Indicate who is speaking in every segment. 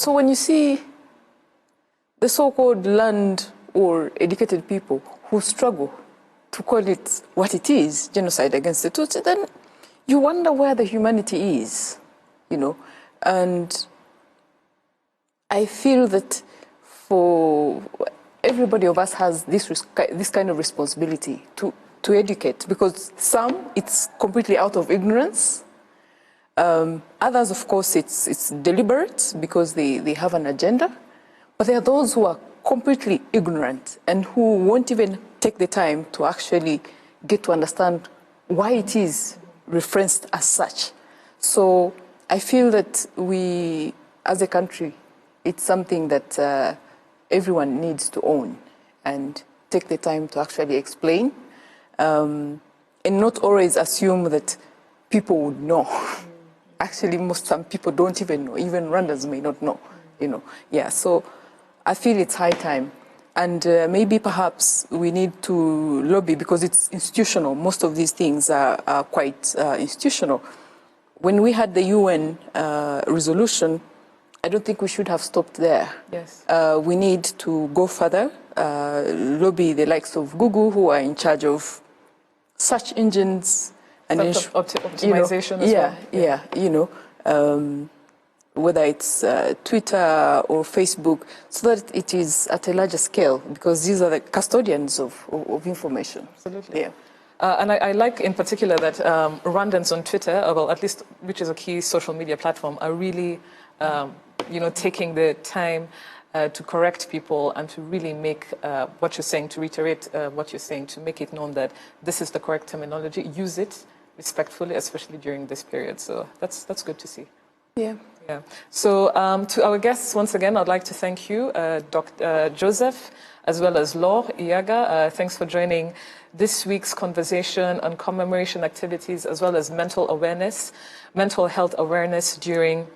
Speaker 1: So when you see the so-called learned or educated people who struggle to call it what it is, genocide against the Tutsi, then you wonder where the humanity is, you know. And I feel that for everybody of us has this kind of responsibility to educate, because some, it's completely out of ignorance. Others, of course, it's deliberate because they have an agenda. But there are those who are completely ignorant and who won't even take the time to actually get to understand why it is referenced as such. So I feel that we, as a country, it's something that everyone needs to own and take the time to actually explain, and not always assume that people would know. Actually, some people don't even know. Even Rwandans may not know, you know. Yeah, so I feel it's high time. And maybe perhaps we need to lobby, because it's institutional. Most of these things are quite institutional. When we had the UN resolution, I don't think we should have stopped there.
Speaker 2: Yes.
Speaker 1: We need to go further, lobby the likes of Google, who are in charge of search engines and
Speaker 2: optimization as well.
Speaker 1: Yeah, you know, whether it's Twitter or Facebook, so that it is at a larger scale, because these are the custodians of information.
Speaker 2: Absolutely.
Speaker 1: Yeah.
Speaker 2: And I like in particular that Rwandans on Twitter, well, at least which is a key social media platform, are really, you know, taking the time to correct people and to really make what you're saying, to reiterate what you're saying, to make it known that this is the correct terminology. Use it respectfully, especially during this period. So that's good to see.
Speaker 1: Yeah.
Speaker 2: Yeah. So to our guests, once again, I'd like to thank you, Dr. Joseph, as well as Laure Iyaga. Thanks for joining this week's conversation on commemoration activities, as well as mental health awareness during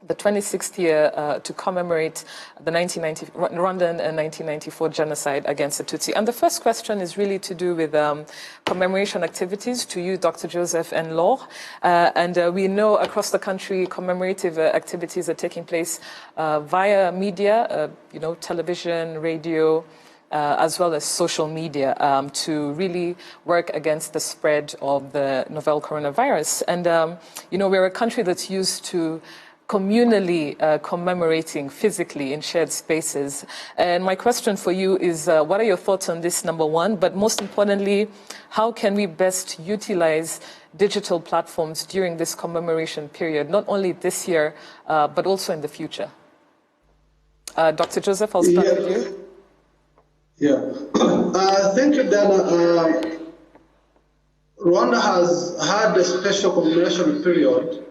Speaker 2: the 26th year to commemorate the Rwandan 1994 genocide against the Tutsi. And the first question is really to do with commemoration activities to you, Dr. Joseph and Laure. And we know across the country commemorative activities are taking place via media, you know, television, radio, as well as social media, to really work against the spread of the novel coronavirus. And, you know, we're a country that's used to communally commemorating physically in shared spaces. And my question for you is, what are your thoughts on this, number one? But most importantly, how can we best utilize digital platforms during this commemoration period, not only this year, but also in the future? Dr. Joseph, I'll start with you.
Speaker 3: Yeah. Thank you, Dana. Rwanda has had a special commemoration period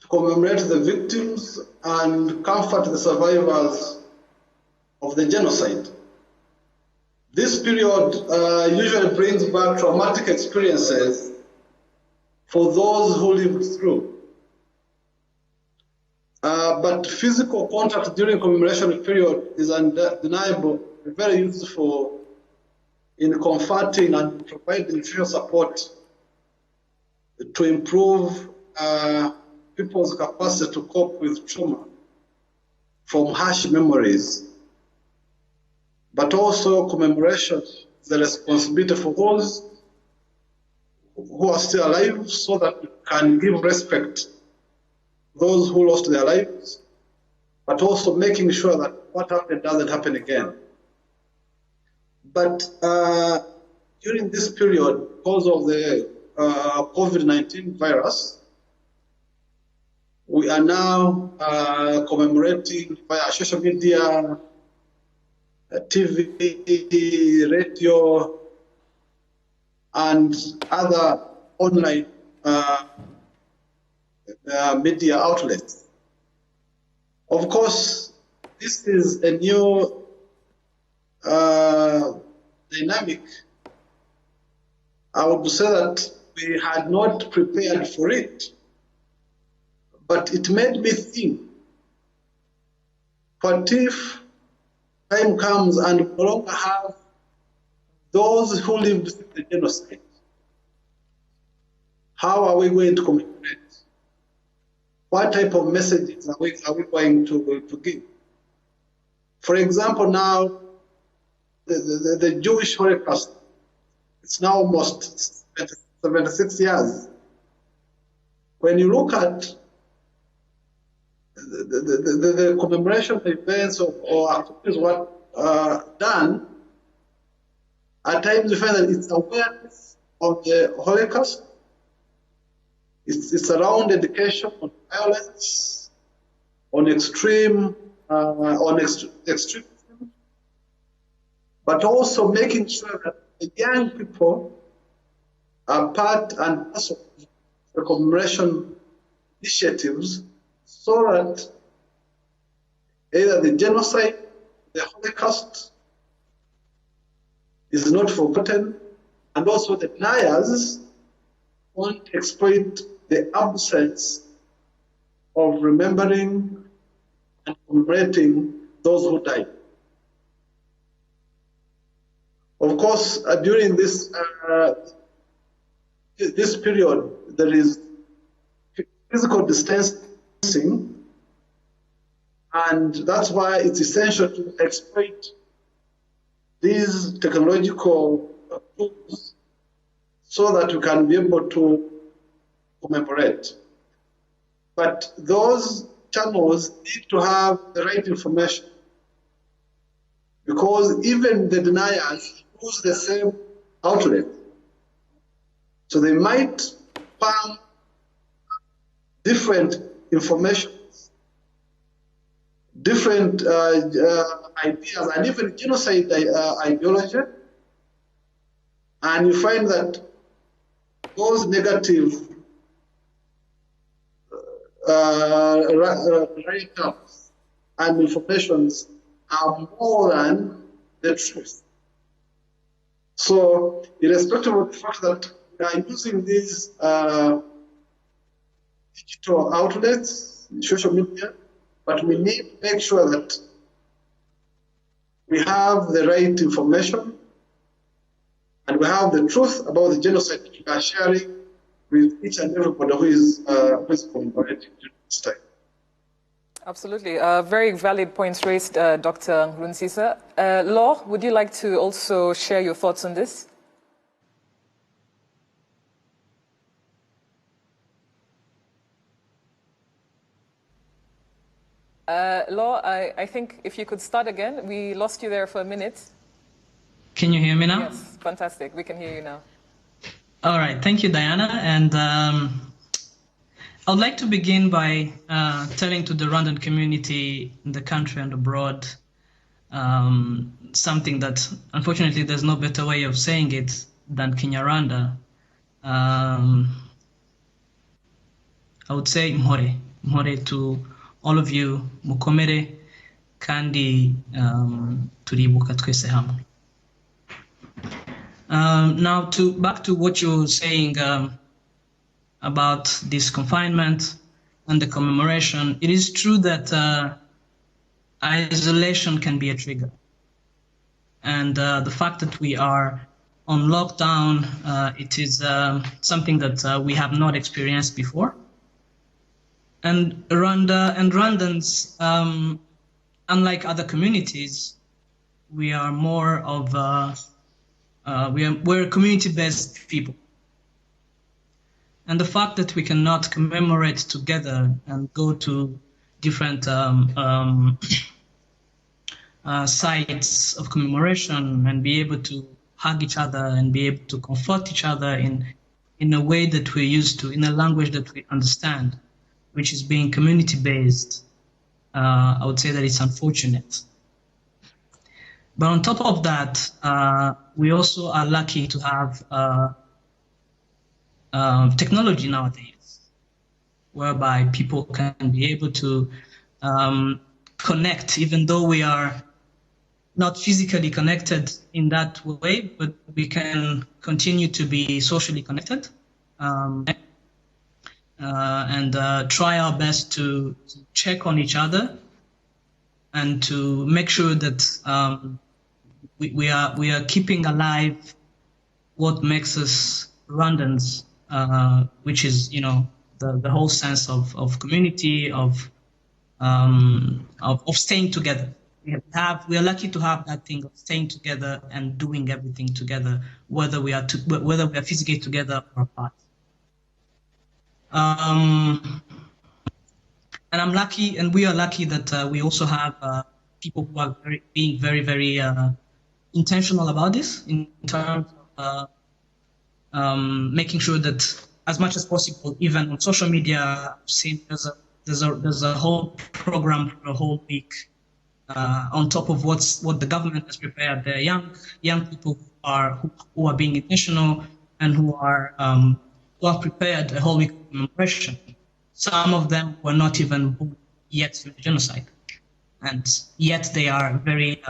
Speaker 3: to commemorate the victims and comfort the survivors of the genocide. This period usually brings back traumatic experiences for those who lived through. But physical contact during commemoration period is undeniable, very useful in comforting and providing social support to improve people's capacity to cope with trauma from harsh memories. But also commemoration is the responsibility for those who are still alive, so that we can give respect to those who lost their lives, but also making sure that what happened doesn't happen again. But during this period, because of the COVID-19 virus, we are now commemorating via social media, TV, radio, and other online media outlets. Of course, this is a new dynamic. I would say that we had not prepared for it, but it made me think, what if time comes and we no longer have those who lived through the genocide? How are we going to commemorate? what type of messages are we going to give? For example, now the Jewish Holocaust, it's now almost 76 years. When you look at the commemoration events or activities what done, at times you find that it's awareness of the Holocaust. It's around education on violence, on extremism, but also making sure that the young people are part and parcel of the commemoration initiatives, so that either the genocide, the Holocaust is not forgotten, and also the deniers won't exploit the absence of remembering and commemorating those who died. Of course, during this period, there is physical distancing, and that's why it's essential to exploit these technological tools so that we can be able to commemorate. But those channels need to have the right information, because even the deniers use the same outlet. So they might farm different information, different ideas, and even genocide ideology. And you find that those negative write-ups and informations are more than the truth. So, irrespective of the fact that we are using these digital outlets, social media, but we need to make sure that we have the right information and we have the truth about the genocide that we are sharing with each and everybody who is commemorating during this time.
Speaker 2: Absolutely. Very valid points raised, Dr. Nkurunziza. Law, would you like to also share your thoughts on this? Law, I think if you could start again. We lost you there for a minute.
Speaker 4: Can you hear me now?
Speaker 2: Yes, fantastic. We can hear you now.
Speaker 4: All right. Thank you, Diana. And I'd like to begin by telling to the Rwandan community in the country and abroad something that, unfortunately, there's no better way of saying it than Kinyarwanda. I would say Mhore. Mhore to all of you, Mukomere, kandi turibuka twese hamwe. Now, back to what you were saying about this confinement and the commemoration. It is true that isolation can be a trigger. And the fact that we are on lockdown, it is something that we have not experienced before. And Rwanda and Rwandans, unlike other communities, we are more of we're community-based people. And the fact that we cannot commemorate together and go to different sites of commemoration and be able to hug each other and be able to comfort each other in a way that we're used to, in a language that we understand, which is being community-based, I would say that it's unfortunate. But on top of that, we also are lucky to have technology nowadays, whereby people can be able to connect, even though we are not physically connected in that way, but we can continue to be socially connected and try our best to check on each other and to make sure that we are keeping alive what makes us Rwandans, which is, the whole sense of community, of staying together. We are lucky to have that thing of staying together and doing everything together, whether we are physically together or apart. And I'm lucky, and we are lucky that we also have people who are being very intentional about this in terms of making sure that as much as possible, even on social media, I've seen there's a whole program for a whole week on top of what the government has prepared. There are young people who are being intentional and who have prepared a whole week of commemoration. Some of them were not even born yet through the genocide, and yet they are very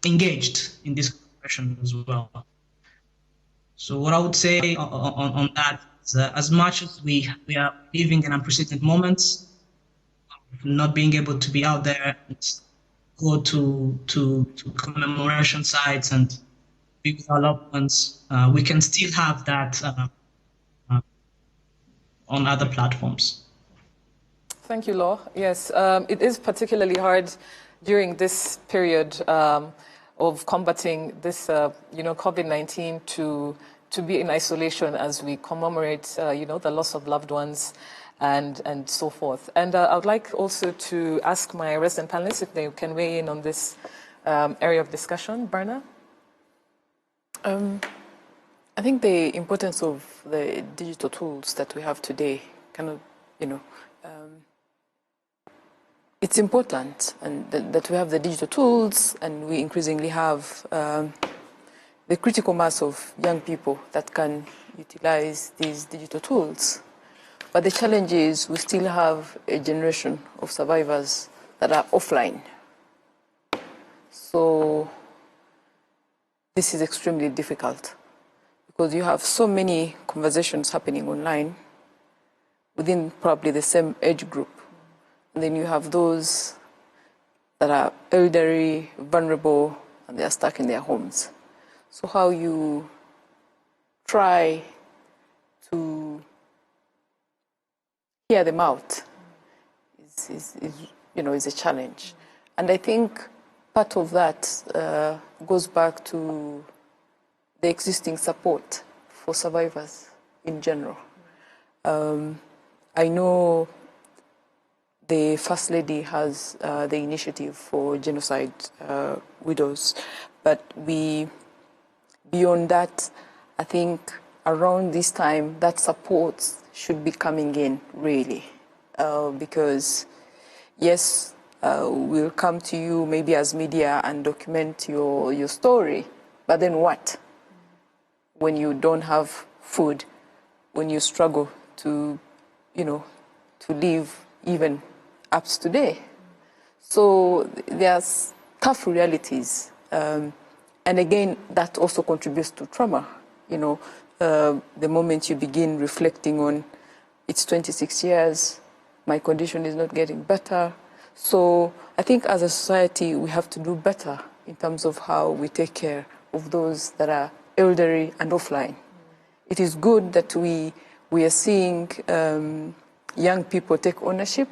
Speaker 4: engaged in this commemoration as well. So what I would say on that is as much as we are living in unprecedented moments, not being able to be out there and go to commemoration sites and be with our loved ones, we can still have that on other platforms.
Speaker 2: Thank you, Law. Yes, it is particularly hard during this period of combating this, COVID-19 to be in isolation as we commemorate, the loss of loved ones and so forth. And I would like also to ask my resident panelists if they can weigh in on this area of discussion. Berna?
Speaker 1: I think the importance of the digital tools that we have today it's important, and that we have the digital tools, and we increasingly have the critical mass of young people that can utilize these digital tools. But the challenge is we still have a generation of survivors that are offline. So this is extremely difficult because you have so many conversations happening online within probably the same age group. And then you have those that are elderly, vulnerable, and they are stuck in their homes. So how you try to hear them out is a challenge. And I think part of that goes back to the existing support for survivors in general. I know the First Lady has the initiative for genocide widows, but beyond that, I think around this time, that support should be coming in, really, because, yes, we'll come to you maybe as media and document your story, but then what? When you don't have food, when you struggle to live even up to today. So there's tough realities. And again, that also contributes to trauma. The moment you begin reflecting on, it's 26 years, my condition is not getting better. So I think as a society, we have to do better in terms of how we take care of those that are elderly and offline. It is good that we are seeing young people take ownership,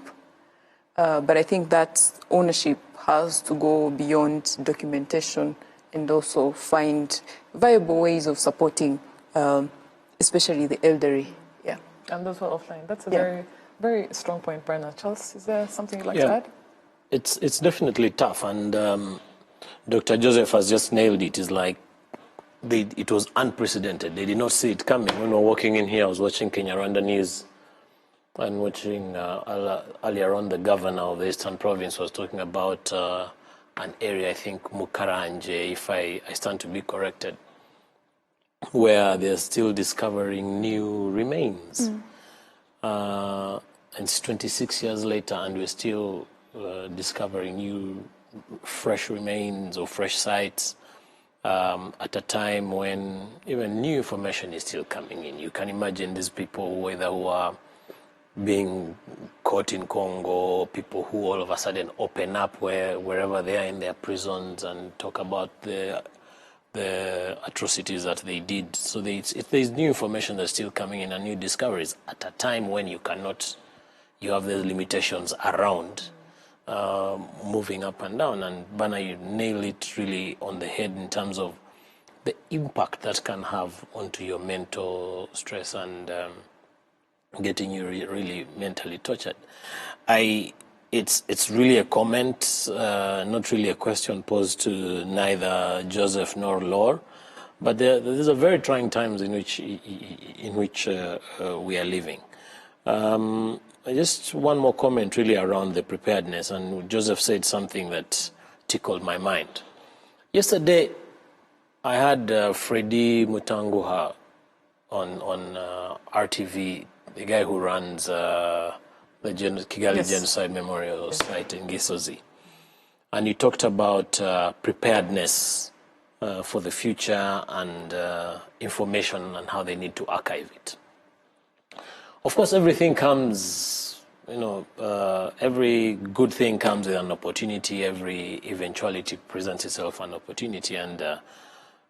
Speaker 1: but I think that ownership has to go beyond documentation and also find viable ways of supporting, especially the elderly. Yeah.
Speaker 2: And those who are offline. That's a very, very strong point, Brenna. Charles, is there something you'd like to add?
Speaker 5: It's definitely tough, and Dr. Joseph has just nailed it. It's like it was unprecedented. They did not see it coming. When we were walking in here, I was watching Kenya-Rwanda news and watching earlier on the governor of the Eastern Province was talking about an area, I think Mukaranje, if I stand to be corrected, where they're still discovering new remains. And it's 26 years later, and we're still discovering new, fresh remains or fresh sites at a time when even new information is still coming in. You can imagine these people, whether who are being caught in Congo, people who all of a sudden open up wherever they are in their prisons and talk about the the atrocities that they did. So there's new information that's still coming in and new discoveries at a time when you have the limitations around moving up and down. And Bana, you nail it really on the head in terms of the impact that can have onto your mental stress and getting you really mentally tortured. It's really a comment, not really a question posed to neither Joseph nor Laure, but there's a very trying times in which we are living. Just one more comment really around the preparedness, and Joseph said something that tickled my mind. Yesterday, I had Freddie Mutanguha on RTV, the guy who runs the Kigali Genocide Memorial Site in Gisozi. And he talked about preparedness for the future and information and how they need to archive it. Of course, everything comes, every good thing comes with an opportunity. Every eventuality presents itself an opportunity. And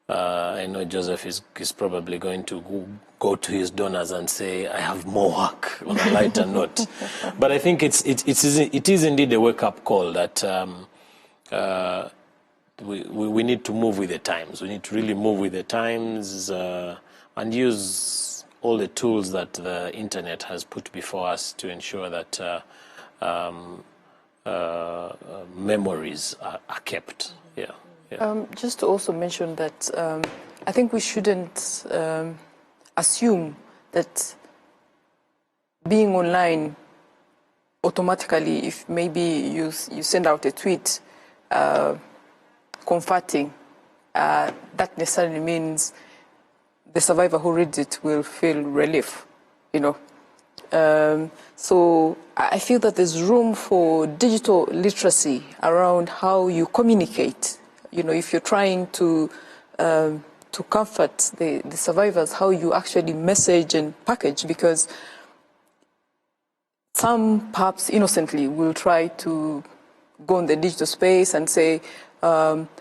Speaker 5: I know Joseph is probably going to go to his donors and say, I have more work on a lighter note. But I think it is indeed a wake-up call that we need to move with the times. We need to really move with the times and use all the tools that the internet has put before us to ensure that memories are kept. Yeah.
Speaker 1: Just to also mention that I think we shouldn't assume that being online automatically, if maybe you send out a tweet comforting, that necessarily means the survivor who reads it will feel relief, So I feel that there's room for digital literacy around how you communicate. If you're trying to comfort the survivors, how you actually message and package, because some perhaps innocently will try to go in the digital space and say,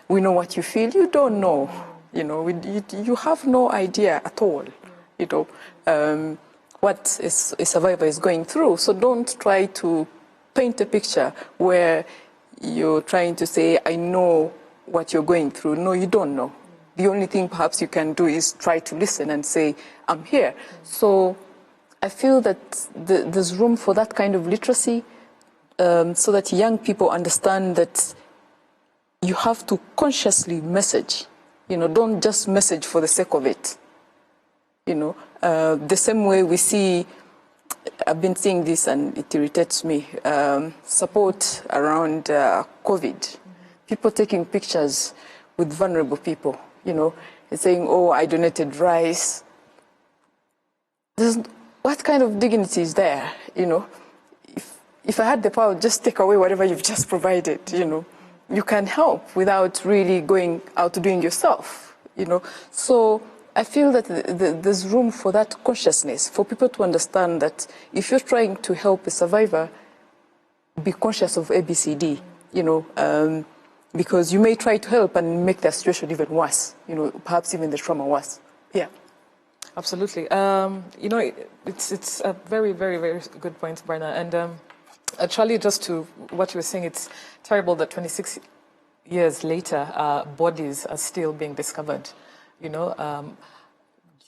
Speaker 1: we know what you feel. You don't know, you have no idea at all, what a survivor is going through. So don't try to paint a picture where you're trying to say, I know what you're going through. No, you don't know. The only thing perhaps you can do is try to listen and say, I'm here. So I feel that there's room for that kind of literacy so that young people understand that you have to consciously message. Don't just message for the sake of it. The same way we see, I've been seeing this and it irritates me, support around COVID. People taking pictures with vulnerable people, and saying, oh, I donated rice. What kind of dignity is there, If I had the power, just take away whatever you've just provided, You can help without really going out doing yourself, So I feel that there's room for that consciousness, for people to understand that if you're trying to help a survivor, be conscious of ABCD, because you may try to help and make their situation even worse, perhaps even the trauma worse. Yeah.
Speaker 2: Absolutely. It's a very, very, very good point, Barna. And Charlie, just to what you were saying, it's terrible that 26 years later, bodies are still being discovered,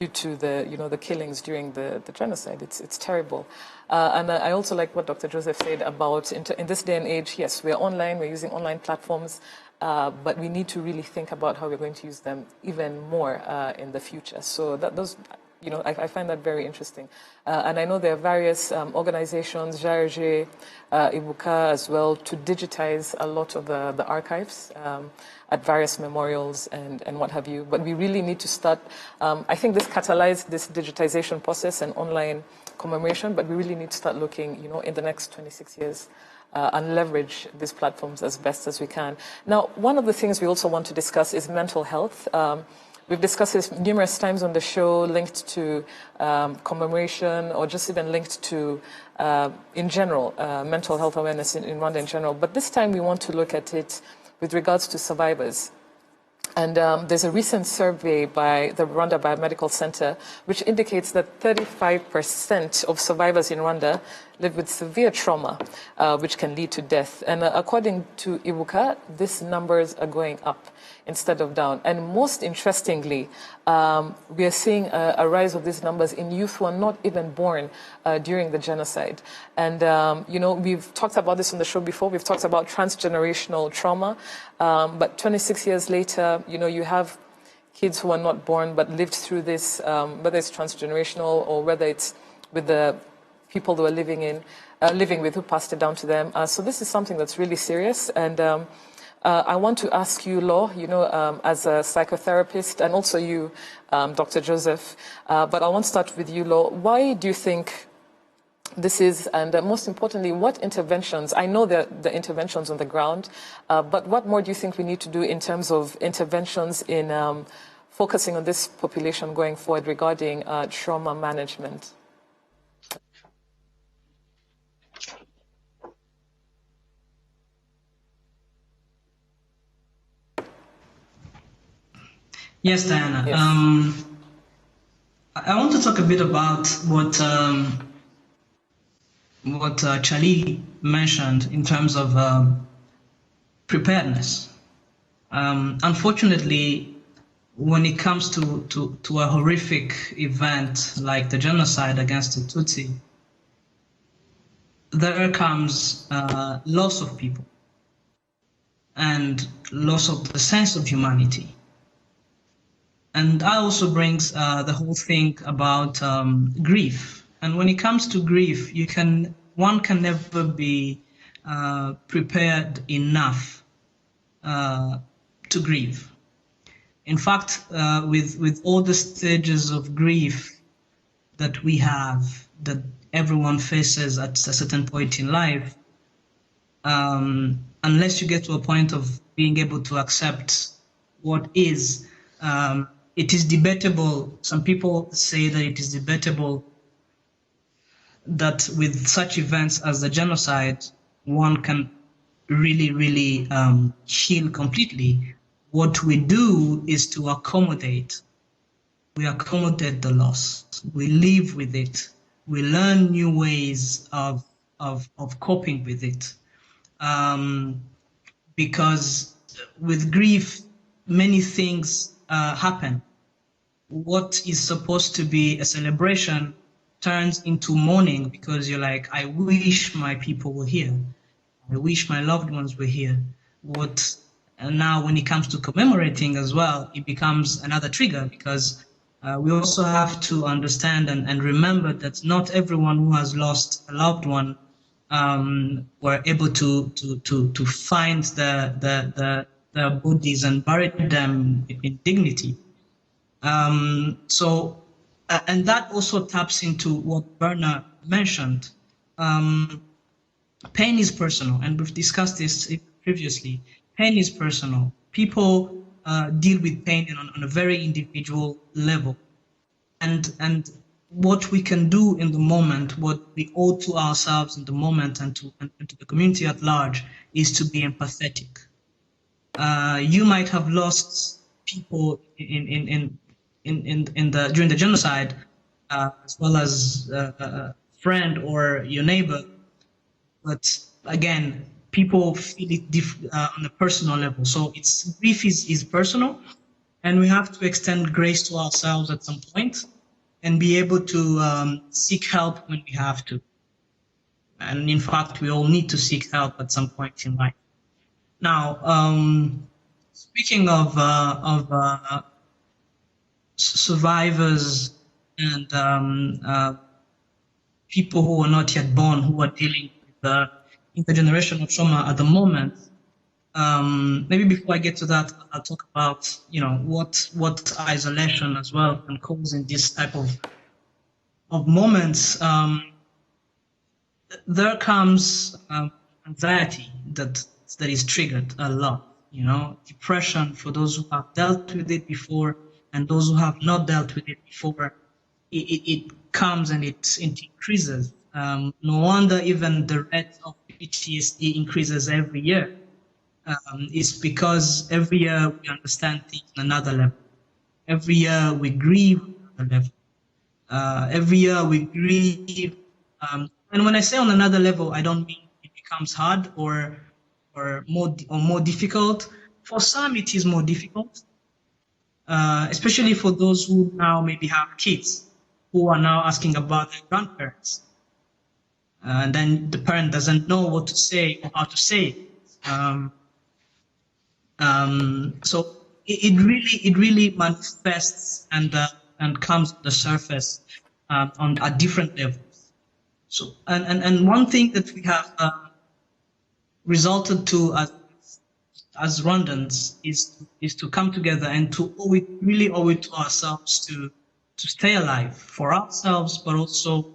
Speaker 2: due to the killings during the genocide. It's terrible. And I also like what Dr. Joseph said about in this day and age, yes, we're online, we're using online platforms, but we need to really think about how we're going to use them even more in the future. So I find that very interesting. And I know there are various organizations, JRG, Kwibuka as well, to digitize a lot of the archives at various memorials and what have you. But we really need to start, I think this catalyzed this digitization process and online commemoration, but we really need to start looking, in the next 26 years and leverage these platforms as best as we can. Now, one of the things we also want to discuss is mental health. We've discussed this numerous times on the show, linked to commemoration or just even linked to, in general, mental health awareness in Rwanda in general. But this time we want to look at it with regards to survivors. And there's a recent survey by the Rwanda Biomedical Center, which indicates that 35% of survivors in Rwanda live with severe trauma, which can lead to death. And according to Ibuka, these numbers are going up instead of down. And most interestingly, we are seeing a rise of these numbers in youth who are not even born during the genocide. And, you know, we've talked about this on the show before. We've talked about transgenerational trauma. But 26 years later, you know, you have kids who are not born but lived through this, whether it's transgenerational or whether it's with the people they were living with who passed it down to them. So this is something that's really serious. And I want to ask you, Law, you know, as a psychotherapist, and also you, Dr. Joseph, but I want to start with you, Law. Why do you think this is, and most importantly, what interventions, I know that the interventions on the ground, but what more do you think we need to do in terms of interventions in focusing on this population going forward regarding trauma management?
Speaker 4: Yes, Diana.
Speaker 2: Yes.
Speaker 4: I want to talk a bit about what Charlie mentioned in terms of preparedness. Unfortunately, when it comes to a horrific event like the genocide against the Tutsi, there comes loss of people and loss of the sense of humanity. And that also brings the whole thing about grief. And when it comes to grief, one can never be prepared enough to grieve. In fact, with all the stages of grief that we have, that everyone faces at a certain point in life, unless you get to a point of being able to accept what is, it is debatable. Some people say that it is debatable that with such events as the genocide, one can really heal completely. What we do is to accommodate. We accommodate the loss. We live with it. We learn new ways of coping with it. Because with grief, many things happen. What is supposed to be a celebration turns into mourning because you're like, I wish my people were here. I wish my loved ones were here. And now when it comes to commemorating as well, it becomes another trigger because we also have to understand and remember that not everyone who has lost a loved one were able to find the bodies and bury them in dignity. And that also taps into what Berna mentioned. Pain is personal, and we've discussed this previously. Pain is personal. People deal with pain on a very individual level. And what we can do in the moment, what we owe to ourselves in the moment and to the community at large, is to be empathetic. You might have lost people during the genocide, as well as a friend or your neighbor. But again, people feel it on a personal level. So grief is personal, and we have to extend grace to ourselves at some point and be able to seek help when we have to. And in fact, we all need to seek help at some point in life. Now, speaking of survivors and people who are not yet born, who are dealing with intergenerational trauma at the moment, maybe before I get to that, I'll talk about what isolation as well can cause in this type of moments. There comes anxiety that is triggered a lot. Depression for those who have dealt with it before and those who have not dealt with it before. It comes and it increases. No wonder even the rate of PTSD increases every year. is because every year we understand things on another level. Every year we grieve on another level. Every year we grieve. And when I say on another level, I don't mean it becomes hard or more difficult. For some, it is more difficult, especially for those who now maybe have kids who are now asking about their grandparents. And then the parent doesn't know what to say or how to say it. So it really manifests and comes to the surface on at different levels. So and one thing that we have resulted to as Rwandans is to come together and to really owe it to ourselves to stay alive for ourselves, but also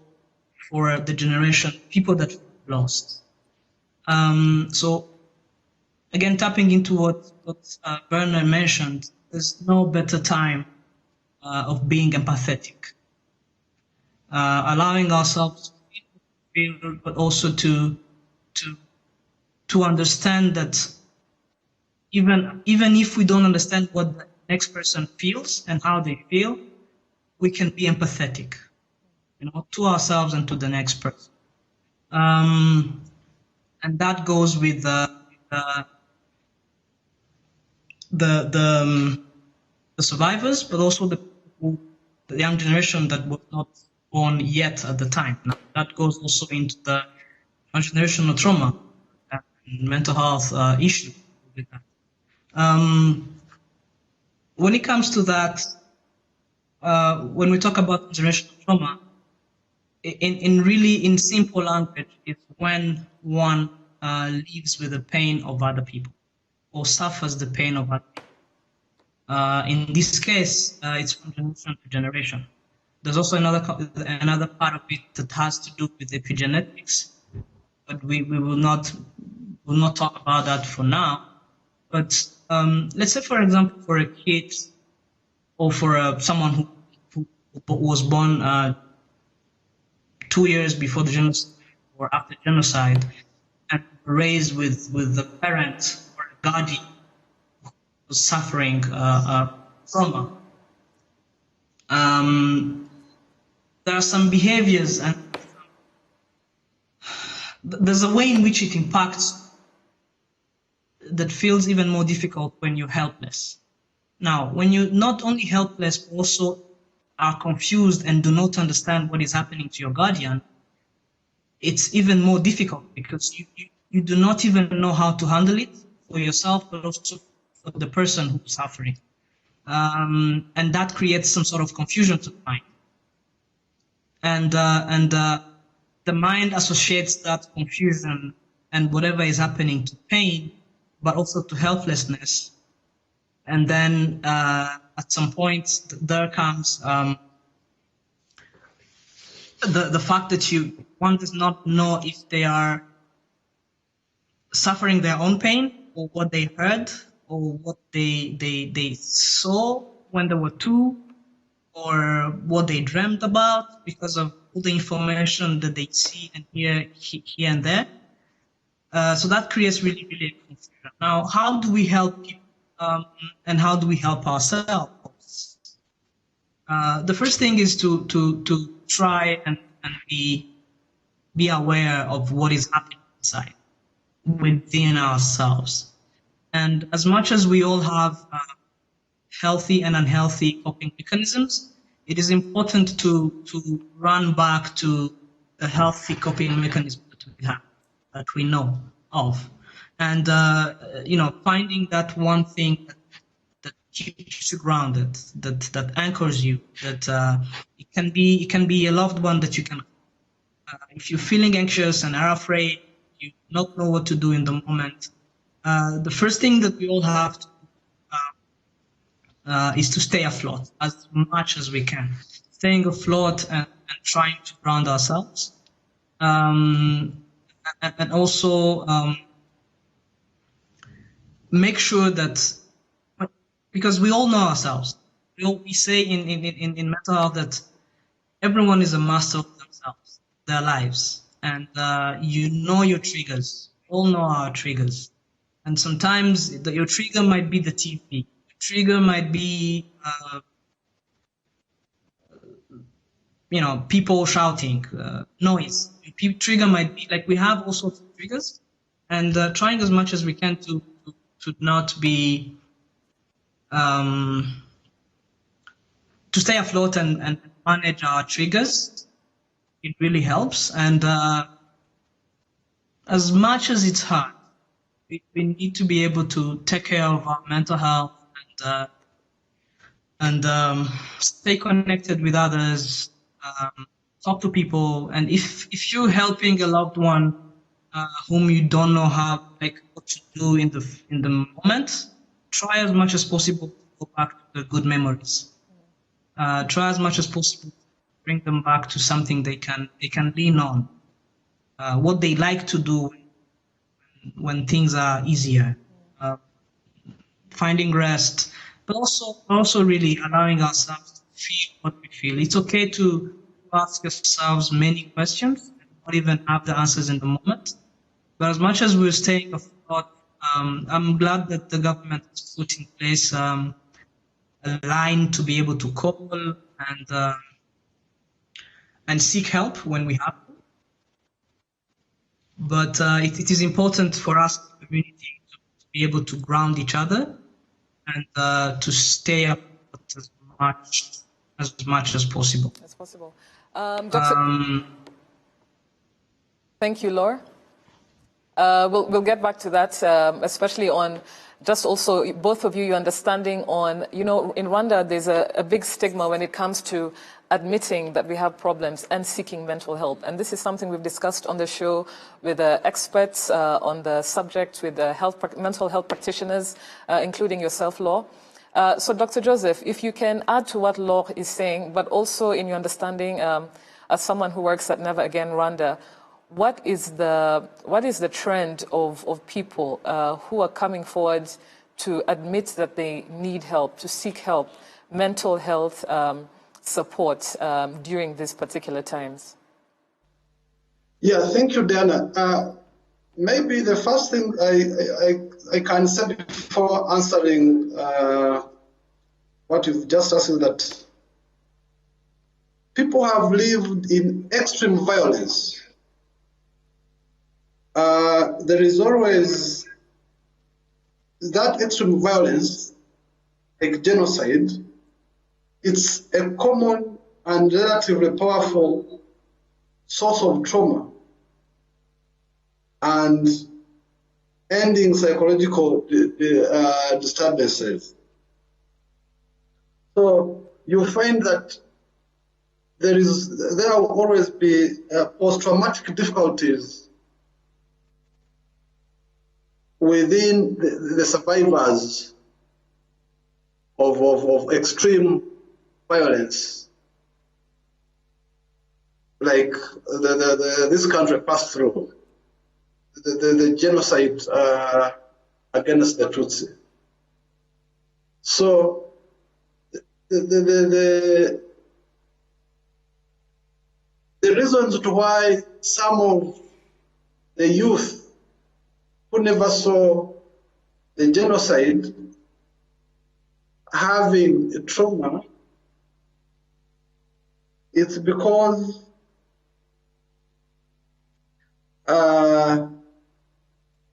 Speaker 4: for the generation people that we've lost. So again, tapping into what Bernard mentioned, there's no better time of being empathetic, allowing ourselves to feel, but also to understand that even if we don't understand what the next person feels and how they feel, we can be empathetic, to ourselves and to the next person. And that goes with the survivors, but also the young generation that was not born yet at the time. Now, that goes also into the transgenerational trauma and mental health issue. When it comes to that, when we talk about generational trauma, in simple language, it's when one lives with the pain of other people or suffers the pain of other people. In this case, it's from generation to generation. There's also another part of it that has to do with epigenetics, but we will not talk about that for now. But let's say, for example, for a kid or for someone who was born 2 years before the genocide or after genocide, and raised with the parent or a guardian who was suffering trauma. There are some behaviors and there's a way in which it impacts that feels even more difficult when you're helpless. Now, when you're not only helpless, but also are confused and do not understand what is happening to your guardian, it's even more difficult because you do not even know how to handle it for yourself, but also for the person who's suffering. And that creates some sort of confusion to the mind. And the mind associates that confusion and whatever is happening to pain, but also to helplessness. And then at some point, there comes the fact that one does not know if they are suffering their own pain or what they heard or what they saw when they were 2 or what they dreamt about because of all the information that they see and hear here and there. So that creates really, really confusion. Now, how do we help people and how do we help ourselves? The first thing is to try and be aware of what is happening inside, within ourselves. And as much as we all have healthy and unhealthy coping mechanisms, it is important to run back to a healthy coping mechanism that we have, that we know of. And, finding that one thing that keeps you grounded, that anchors you, that it can be a loved one that you can. If you're feeling anxious and are afraid, you don't know what to do in the moment, the first thing that we all have to is to stay afloat as much as we can. Staying afloat and trying to ground ourselves. And also make sure that, because we all know ourselves, we say in mental health that everyone is a master of themselves, their lives, and you know your triggers. All know our triggers, And sometimes your trigger might be the TV. Your trigger might be, people shouting, noise. Trigger might be like we have all sorts of triggers, and trying as much as we can to not be to stay afloat and manage our triggers. It really helps, and as much as it's hard, we need to be able to take care of our mental health and stay connected with others, talk to people. And if you're helping a loved one whom you don't know what to do in the moment, try as much as possible to go back to the good memories. Try as much as possible to bring them back to something they can lean on, what they like to do when things are easier, finding rest, but also really allowing ourselves to feel what we feel. It's okay to ask ourselves many questions and not even have the answers in the moment. But as much as we're staying afloat, I'm glad that the government has put in place a line to be able to call and seek help when we have to. But it is important for us, the community, to be able to ground each other and to stay up as much as possible.
Speaker 2: As possible. Dr. Thank you, Laura. We'll get back to that, especially on just also both of you, your understanding on, in Rwanda, there's a big stigma when it comes to admitting that we have problems and seeking mental help. And this is something we've discussed on the show with experts on the subject, with mental health practitioners, including yourself, Law. So Dr. Joseph, if you can add to what Law is saying, but also in your understanding as someone who works at Never Again Rwanda, what is the trend of people who are coming forward to admit that they need help, to seek help, mental health support during these particular times?
Speaker 3: Yeah, thank you, Diana. Maybe the first thing I can say before answering what you've just asked is that people have lived in extreme violence. There is always that extreme violence, like genocide. It's a common and relatively powerful source of trauma and ending psychological disturbances. So you find that there will always be post-traumatic difficulties within the survivors of extreme violence, like this country passed through, the genocide against the Tutsi. So the reasons to why some of the youth who never saw the genocide having a trauma, it's because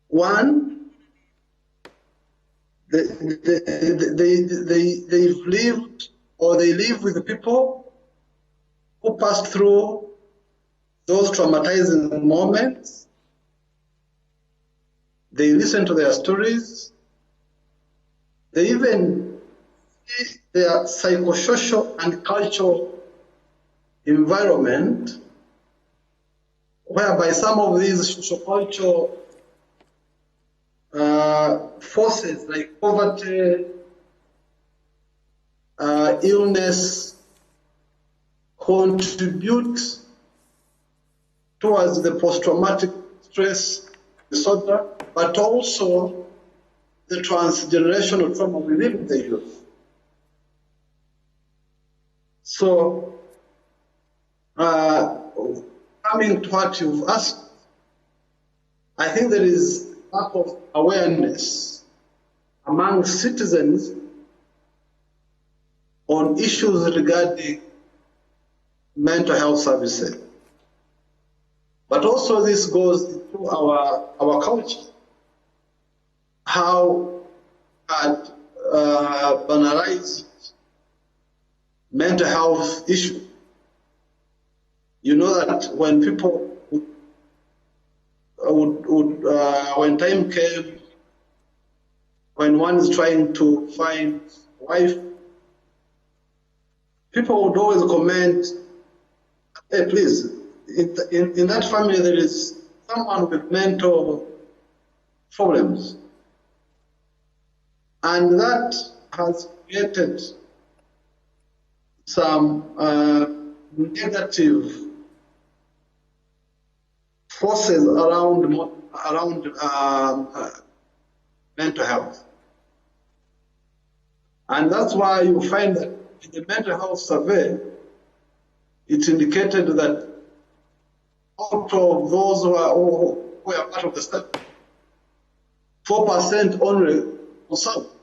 Speaker 3: one, they've lived or they live with the people who passed through those traumatizing moments. They listen to their stories. They even see their psychosocial and cultural environment, whereby some of these sociocultural forces like poverty, illness, contribute towards the post-traumatic stress disorder, but also the transgenerational trauma within the youth. So, coming to what you've asked, I think there is lack of awareness among citizens on issues regarding mental health services. But also this goes into our culture, how had banalized mental health issue. You know that when people when time came, when one is trying to find a wife, people would always comment, hey, please, in that family there is someone with mental problems. And that has created some negative forces around mental health. And that's why you find that in the mental health survey, it indicated that out of those who are part of the study, 4% only consult.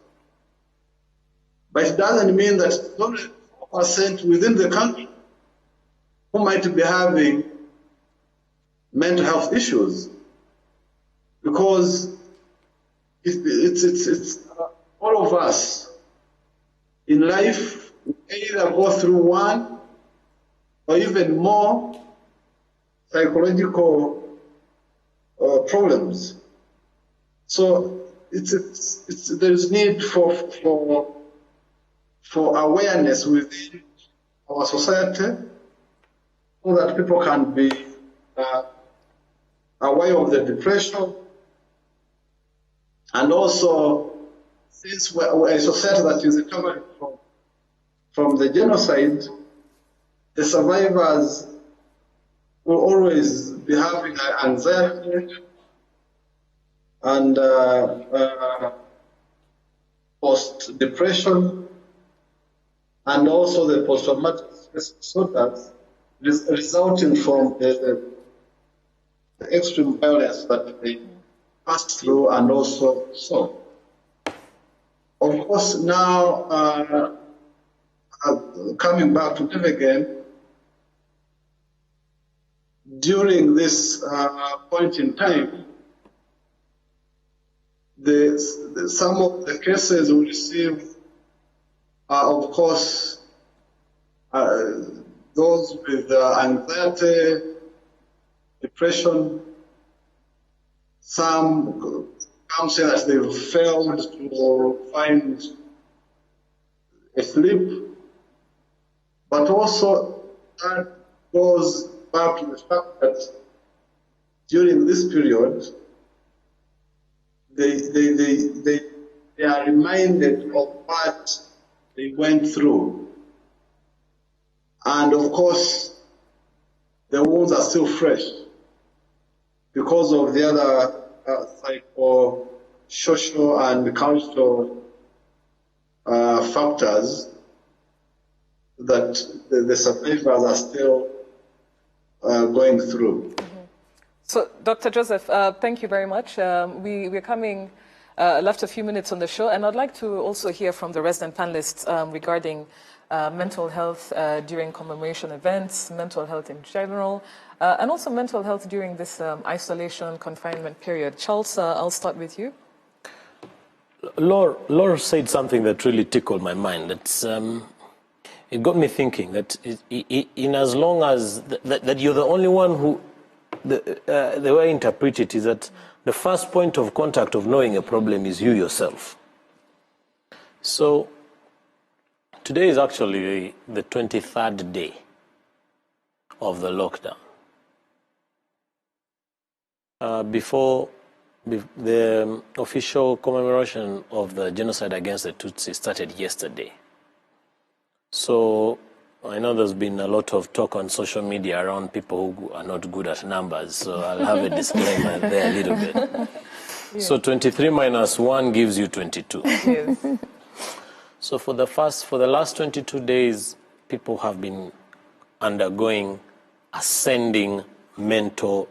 Speaker 3: But it doesn't mean that it's only 4% within the country who might be having mental health issues, because it's all of us in life either go through one or even more psychological problems. So there is need for awareness within our society, so that people can be aware of the depression, and also, since we're a society that is recovering from the genocide, the survivors will always be having anxiety and post-depression, and also the post-traumatic stress disorders resulting from the extreme violence that they passed through, and also so. Of course, now coming back to live again, during this point in time, some of the cases we receive are, of course, those with anxiety, depression. Some say that they've failed to find a sleep, but also that goes back to the fact that during this period, they are reminded of what they went through. And of course, the wounds are still fresh because of the other psycho-social and cultural factors that the survivors are still going through.
Speaker 2: So, Dr. Joseph, thank you very much. We're coming left a few minutes on the show, and I'd like to also hear from the resident panelists regarding mental health during commemoration events, mental health in general, and also mental health during this isolation, confinement period. Charles, I'll start with you.
Speaker 5: Laura said something that really tickled my mind. It got me thinking that in as long as that you're the only one who, the way I interpret it is that the first point of contact of knowing a problem is you yourself. So today is actually the 23rd day of the lockdown. Before the official commemoration of the genocide against the Tutsi started yesterday. So I know there's been a lot of talk on social media around people who are not good at numbers, so I'll have a disclaimer there a little bit. Yeah. So 23 minus 1 gives you 22.
Speaker 2: Yes.
Speaker 5: So for the last 22 days, people have been undergoing ascending mental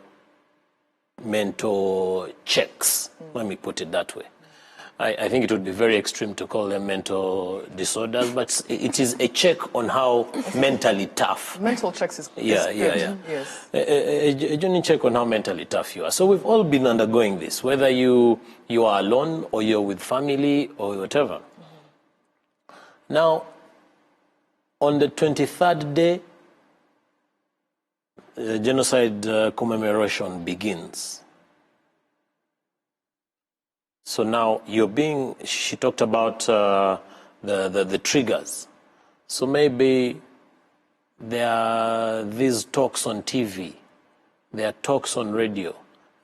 Speaker 5: mental checks. Let me put it that way. I think it would be very extreme to call them mental disorders, but it is a check on how mentally tough.
Speaker 2: Mental checks is
Speaker 5: Yeah.
Speaker 2: Yes.
Speaker 5: A genuine check on how mentally tough you are. So we've all been undergoing this, whether you are alone or you're with family or whatever. Now, on the 23rd day, the genocide commemoration begins. So now she talked about the triggers. So maybe there are these talks on TV, there are talks on radio,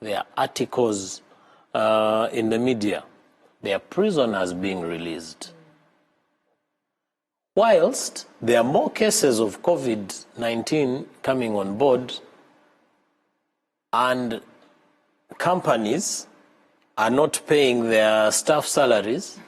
Speaker 5: there are articles in the media, there are prisoners being released. Whilst there are more cases of COVID-19 coming on board, and companies are not paying their staff salaries,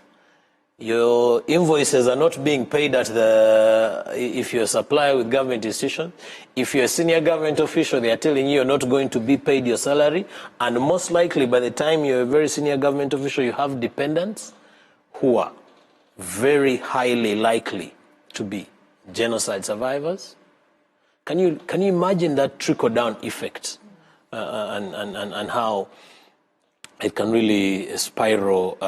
Speaker 5: your invoices are not being paid if you're a supplier with government institutions. If you're a senior government official, they are telling you you're not going to be paid your salary, and most likely by the time you're a very senior government official, you have dependents who are very highly likely to be genocide survivors. Can you imagine that trickle-down effect and how it can really spiral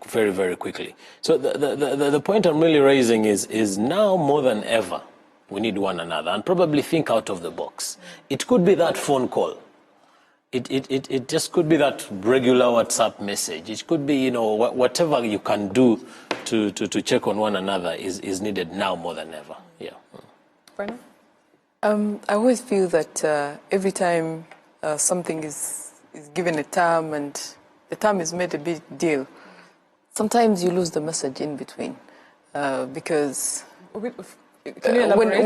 Speaker 5: very, very quickly? So the point I'm really raising is now more than ever, we need one another, and probably think out of the box. It could be that phone call. It just could be that regular WhatsApp message. It could be, whatever you can do to check on one another is needed now more than ever. Yeah.
Speaker 2: Brenna?
Speaker 1: I always feel that every time something is given a term and the term is made a big deal, sometimes you lose the message in between because
Speaker 2: can you elaborate?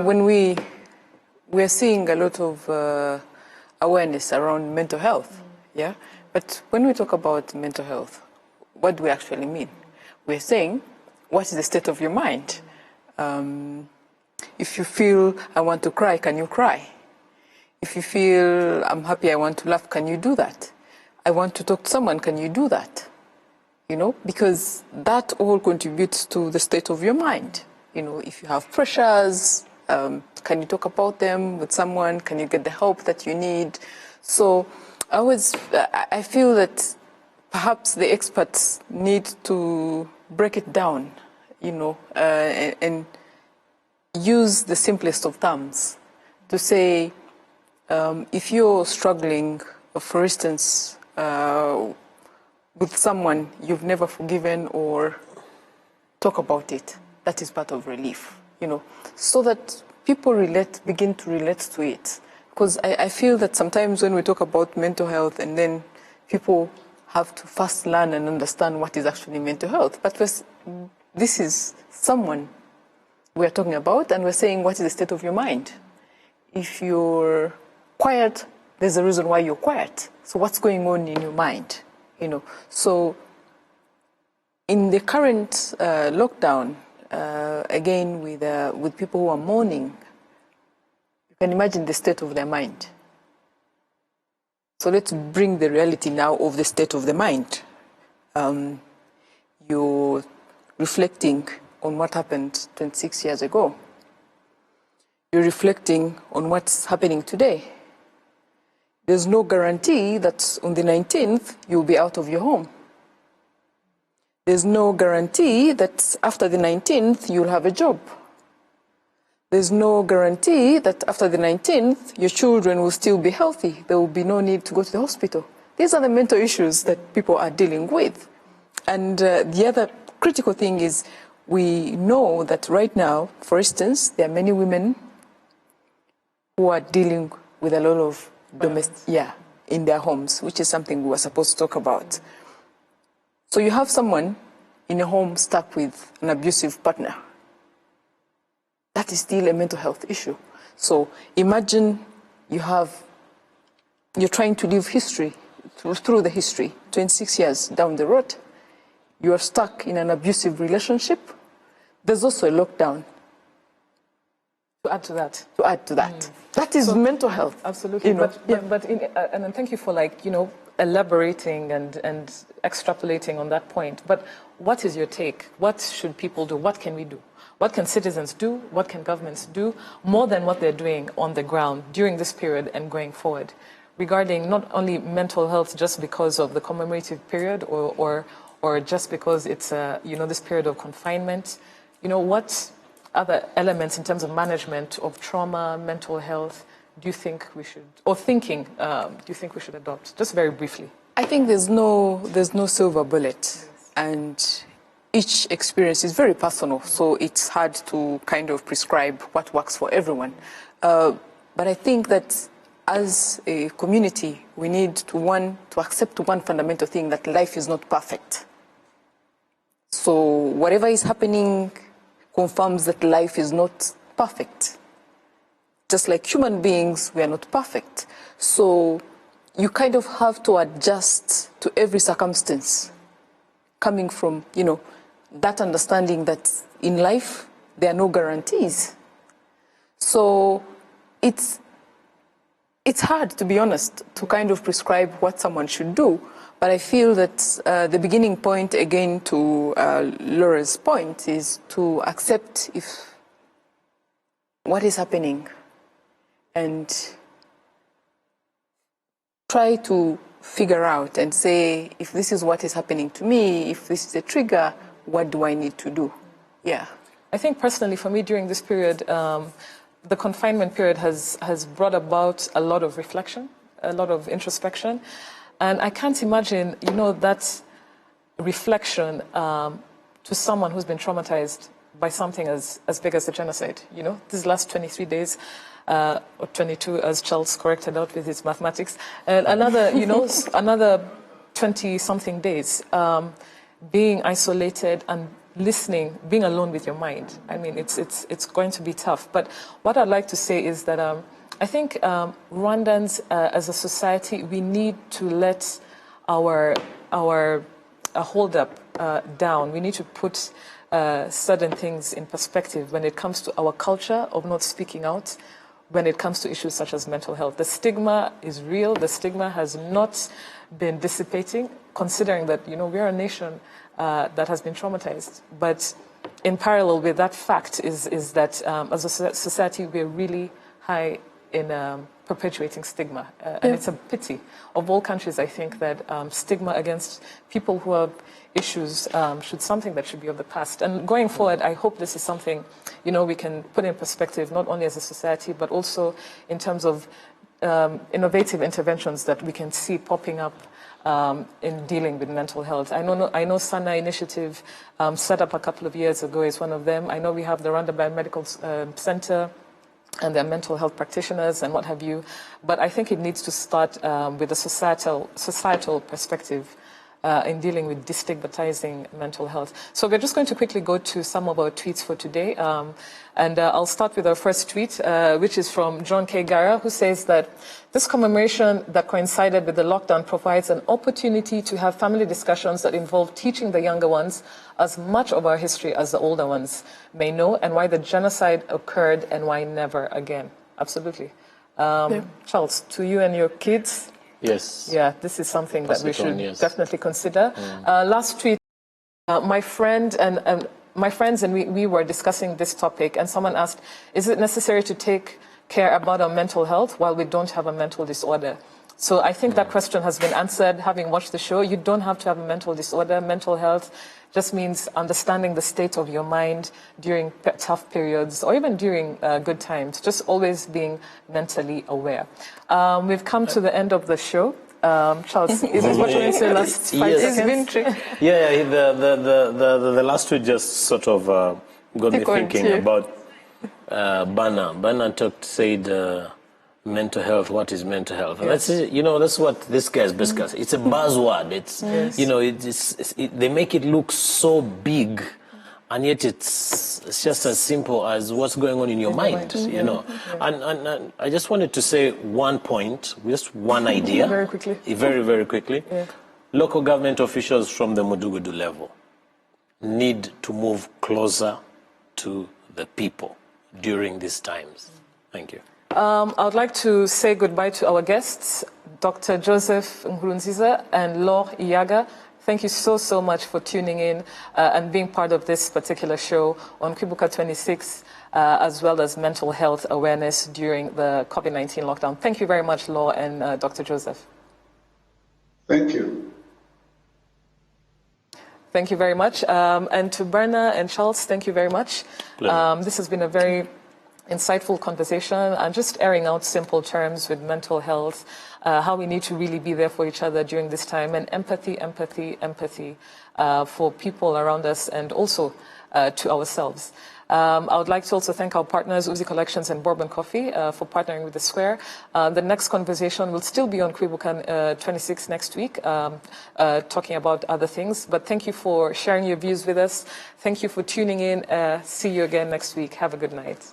Speaker 1: when we're seeing a lot of awareness around mental health, yeah. But when we talk about mental health, what do we actually mean? We're saying, what is the state of your mind? If you feel I want to cry, can you cry? If you feel I'm happy, I want to laugh, can you do that? I want to talk to someone, can you do that? Because that all contributes to the state of your mind. If you have pressures, can you talk about them with someone? Can you get the help that you need? So I feel that perhaps the experts need to break it down, and use the simplest of terms to say, if you're struggling, for instance, with someone you've never forgiven, or talk about it, that is part of relief, so that people begin to relate to it. Because I feel that sometimes when we talk about mental health, and then people have to first learn and understand what is actually mental health. But this is someone we're talking about, and we're saying, what is the state of your mind? If you're quiet, there's a reason why you're quiet. So what's going on in your mind? So in the current lockdown, again with people who are mourning, you can imagine the state of their mind. So let's bring the reality now of the state of the mind. You're reflecting on what happened 26 years ago. You're reflecting on what's happening today. There's no guarantee that on the 19th you'll be out of your home. There's no guarantee that after the 19th you'll have a job. There's no guarantee that after the 19th your children will still be healthy. There will be no need to go to the hospital. These are the mental issues that people are dealing with. And the other critical thing is, we know that right now, for instance, there are many women who are dealing with a lot of in their homes, which is something we were supposed to talk about. So you have someone in a home stuck with an abusive partner. That is still a mental health issue. So imagine you're trying to live history, through the history, 26 years down the road. You are stuck in an abusive relationship. There's also a lockdown.
Speaker 2: To add to that.
Speaker 1: To add to that. That is mental health.
Speaker 2: Absolutely.
Speaker 1: You know?
Speaker 2: And then thank you for elaborating and extrapolating on that point. But what is your take? What should people do? What can we do? What can citizens do? What can governments do more than what they're doing on the ground during this period and going forward? Regarding not only mental health just because of the commemorative period or just because it's this period of confinement, what other elements in terms of management of trauma, mental health, do you think we should, or thinking, do you think we should adopt? Just very briefly.
Speaker 1: I think there's no silver bullet, and each experience is very personal, so it's hard to kind of prescribe what works for everyone. But I think that as a community, we need to accept one fundamental thing, that life is not perfect. So whatever is happening confirms that life is not perfect. Just like human beings, we are not perfect. So you kind of have to adjust to every circumstance, coming from, that understanding that in life, there are no guarantees. So it's hard, to be honest, to kind of prescribe what someone should do. But I feel that the beginning point, again, to Laura's point, is to accept what is happening and try to figure out and say, if this is what is happening to me, if this is a trigger, what do I need to do? Yeah.
Speaker 2: I think personally, for me, during this period, the confinement period has brought about a lot of reflection, a lot of introspection. And I can't imagine, that reflection to someone who's been traumatized by something as big as a genocide. These last 23 days, or 22, as Charles corrected out with his mathematics, and another, another 20-something days, being isolated and listening, being alone with your mind. I mean, it's going to be tough. But what I'd like to say is that I think Rwandans, as a society, we need to let our hold-up down. We need to put certain things in perspective when it comes to our culture of not speaking out, when it comes to issues such as mental health. The stigma is real. The stigma has not been dissipating, considering that, we're a nation that has been traumatized. But in parallel with that fact is that as a society, we're really high in perpetuating stigma. And it's a pity. Of all countries, I think that stigma against people who have issues something that should be of the past. And going forward, I hope this is something, we can put in perspective, not only as a society, but also in terms of innovative interventions that we can see popping up in dealing with mental health. I know Sana Initiative set up a couple of years ago is one of them. I know we have the Rwanda Biomedical Center, and their mental health practitioners and what have you. But I think it needs to start with a societal perspective in dealing with destigmatizing mental health. So we're just going to quickly go to some of our tweets for today. And I'll start with our first tweet, which is from John K. Gara, who says that this commemoration that coincided with the lockdown provides an opportunity to have family discussions that involve teaching the younger ones as much of our history as the older ones may know, and why the genocide occurred and why never again. Absolutely. Charles, to you and your kids,
Speaker 5: yes.
Speaker 2: Yeah, this is something that we should definitely consider. Last tweet, my friends and we were discussing this topic, and someone asked, is it necessary to take care about our mental health while we don't have a mental disorder? So I think that question has been answered having watched the show. You don't have to have a mental disorder. Mental health just means understanding the state of your mind during tough periods or even during good times, just always being mentally aware. We've come to the end of the show. Charles, is this what you want to say last 5 seconds?
Speaker 5: The last tweet just sort of got me thinking about Bana said mental health. What is mental health? Yes. That's what this guy is basically. It's a buzzword. It's they make it look so big, and yet it's just as simple as what's going on in your mind. And I just wanted to say one point, just one idea,
Speaker 2: very quickly.
Speaker 5: Very quickly. Yeah. Local government officials from the Mudugudu level need to move closer to the people. during these times. Thank you.
Speaker 2: I would like to say goodbye to our guests, Dr. Joseph Nkurunziza and Laure Iyaga. Thank you so much for tuning in and being part of this particular show on Kwibuka26, as well as mental health awareness during the COVID-19 lockdown. Thank you very much, Laure and Dr. Joseph.
Speaker 3: Thank you.
Speaker 2: Thank you very much. And to Berna and Charles, thank you very much. This has been a very insightful conversation and just airing out simple terms with mental health, how we need to really be there for each other during this time, and empathy for people around us and also to ourselves. I would like to also thank our partners, Uzi Collections and Bourbon Coffee, for partnering with The Square. The next conversation will still be on Kwibuka26 next week, talking about other things. But thank you for sharing your views with us. Thank you for tuning in. See you again next week. Have a good night.